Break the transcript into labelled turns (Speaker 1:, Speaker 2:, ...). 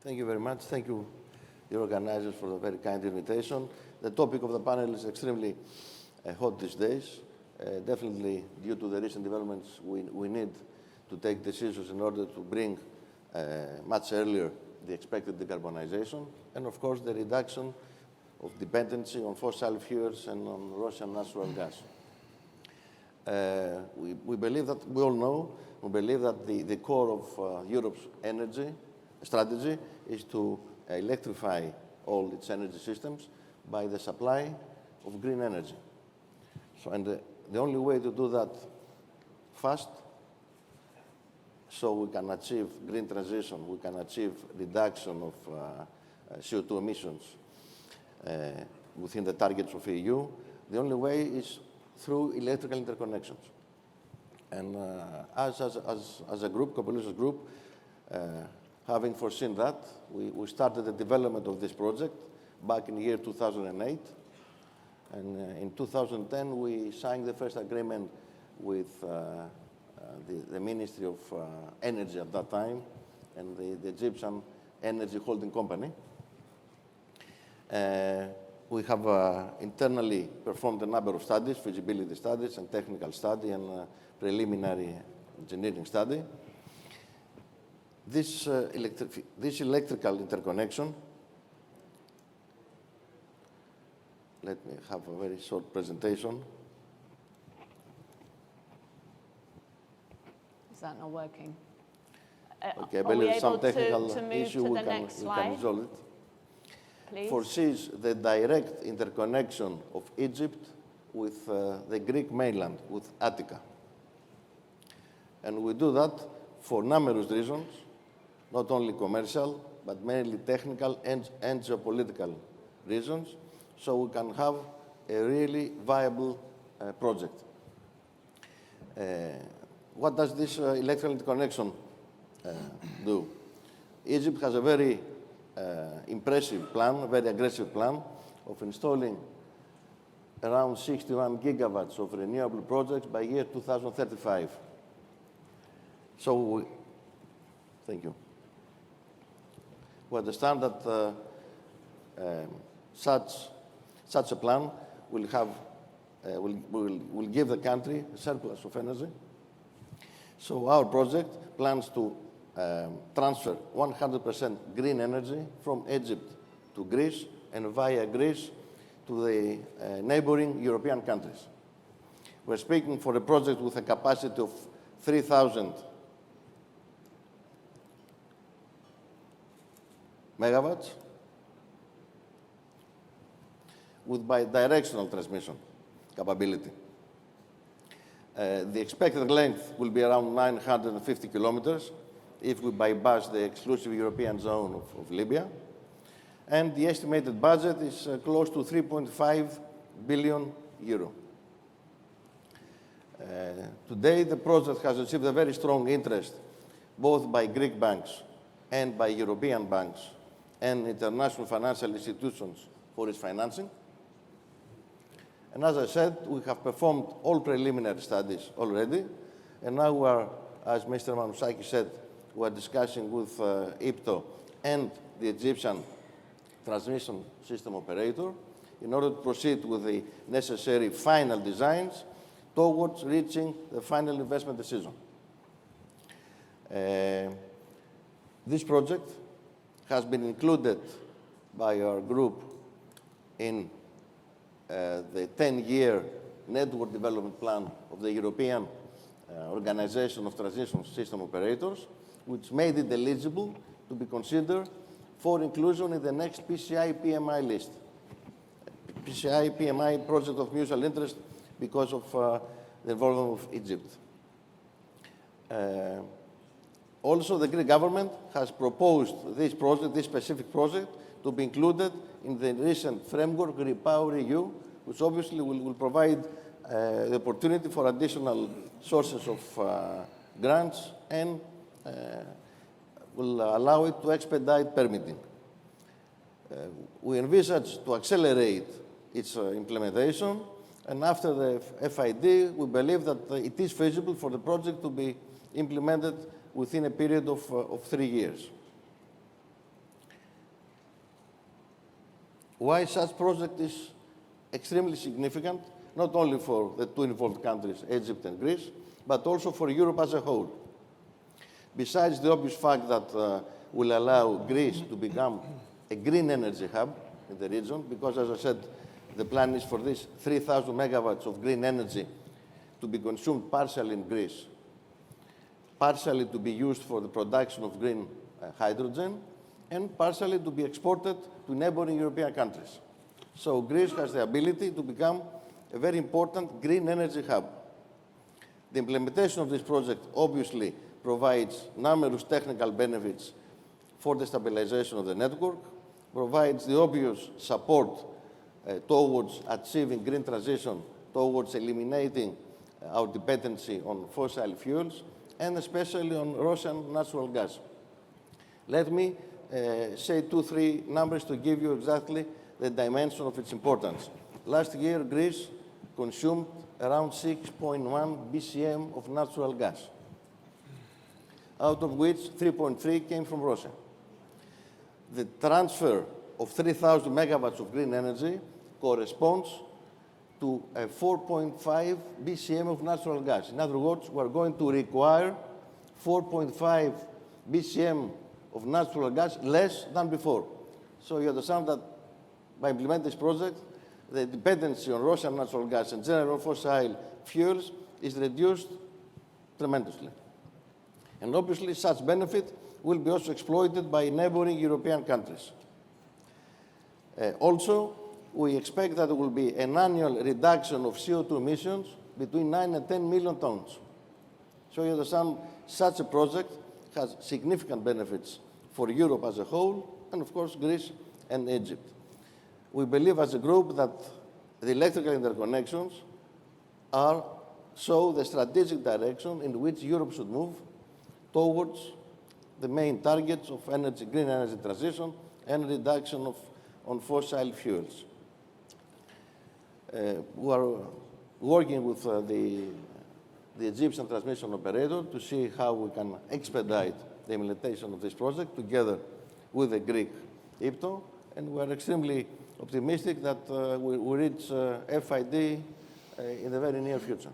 Speaker 1: Thank you very much. Thank you, the organizers, for the very kind invitation. The topic of the panel is extremely hot these days. Definitely, due to the recent developments, we need to take decisions in order to bring much earlier the expected decarbonization, and of course, the reduction of dependency on fossil fuels and on Russian natural gas. We believe that, we all know, we believe that the core of Europe's energy strategy is to electrify all its energy systems by the supply of green energy. So, and the only way to do that fast, so we can achieve green transition, we can achieve reduction of CO2 emissions within the targets of EU, the only way is through electrical interconnections. And as a group, Copelouzos Group, having foreseen that, we started the development of this project back in the year 2008. And in 2010, we signed the first agreement with the Ministry of Energy at that time and the Egyptian Energy Holding Company. We have internally performed a number of studies, feasibility studies and technical study and preliminary engineering study. This electrical interconnection, let me have a very short presentation.
Speaker 2: Is that not working?
Speaker 1: Okay, I believe some technical issue, we can
Speaker 2: slide,
Speaker 1: resolve it.
Speaker 2: please?
Speaker 1: Foresees the direct interconnection of Egypt with the Greek mainland, with Attica. And we do that for numerous reasons, not only commercial, but mainly technical and geopolitical reasons, so we can have a really viable project. What does this electrical interconnection do? Egypt has a very impressive plan, a very aggressive plan of installing around 61 gigawatts of renewable projects by year 2035. So, thank you. We understand that such a plan will have will give the country a surplus of energy. So our project plans to transfer 100% green energy from Egypt to Greece and via Greece to the neighboring European countries. We're speaking for a project with a capacity of 3,000 megawatts with bidirectional transmission capability. The expected length will be around 950 kilometers if we bypass the exclusive European zone of Libya. And the estimated budget is close to 3.5 billion euro. Today, the project has received a very strong interest both by Greek banks and by European banks and international financial institutions for its financing. And as I said, we have performed all preliminary studies already, and now we are, as Mr. Manousakis said, we are discussing with IPTO and the Egyptian transmission system operator in order to proceed with the necessary final designs towards reaching the final investment decision. This project has been included by our group in the 10-year network development plan of the European Organization of Transition System Operators, which made it eligible to be considered for inclusion in the next PCI-PMI list. PCI-PMI, Project of Mutual Interest, because of the involvement of Egypt. Also, the Greek government has proposed this project, this specific project, to be included in the recent framework REPowerEU, which obviously will provide the opportunity for additional sources of grants and will allow it to expedite permitting. We envisage to accelerate its implementation, and after the FID, we believe that it is feasible for the project to be implemented within a period of 3 years. Why such project is extremely significant, not only for the two involved countries, Egypt and Greece, but also for Europe as a whole. Besides the obvious fact that will allow Greece to become a green energy hub in the region, because as I said, the plan is for this 3,000 megawatts of green energy to be consumed partially in Greece, partially to be used for the production of green hydrogen, and partially to be exported to neighboring European countries. So Greece has the ability to become a very important green energy hub. The implementation of this project obviously provides numerous technical benefits for the stabilization of the network, provides the obvious support towards achieving green transition, towards eliminating our dependency on fossil fuels, and especially on Russian natural gas. Let me say 2-3 numbers to give you exactly the dimension of its importance. Last year, Greece consumed around 6.1 BCM of natural gas, out of which 3.3 came from Russia. The transfer of 3,000 megawatts of green energy corresponds to 4.5 BCM of natural gas. In other words, we are going to require 4.5 BCM of natural gas less than before. So you understand that by implementing this project, the dependency on Russian natural gas and general fossil fuels is reduced tremendously. And obviously, such benefit will be also exploited by neighboring European countries. Also, we expect that there will be an annual reduction of CO2 emissions between 9 and 10 million tons. So you understand, such a project has significant benefits for Europe as a whole, and of course, Greece and Egypt. We believe as a group that the electrical interconnections show the strategic direction in which Europe should move towards the main targets of green energy transition and reduction on fossil fuels. We are working with the Egyptian transmission operator to see how we can expedite the implementation of this project together with the Greek IPTO, and we are extremely optimistic that we reach FID in the very near future.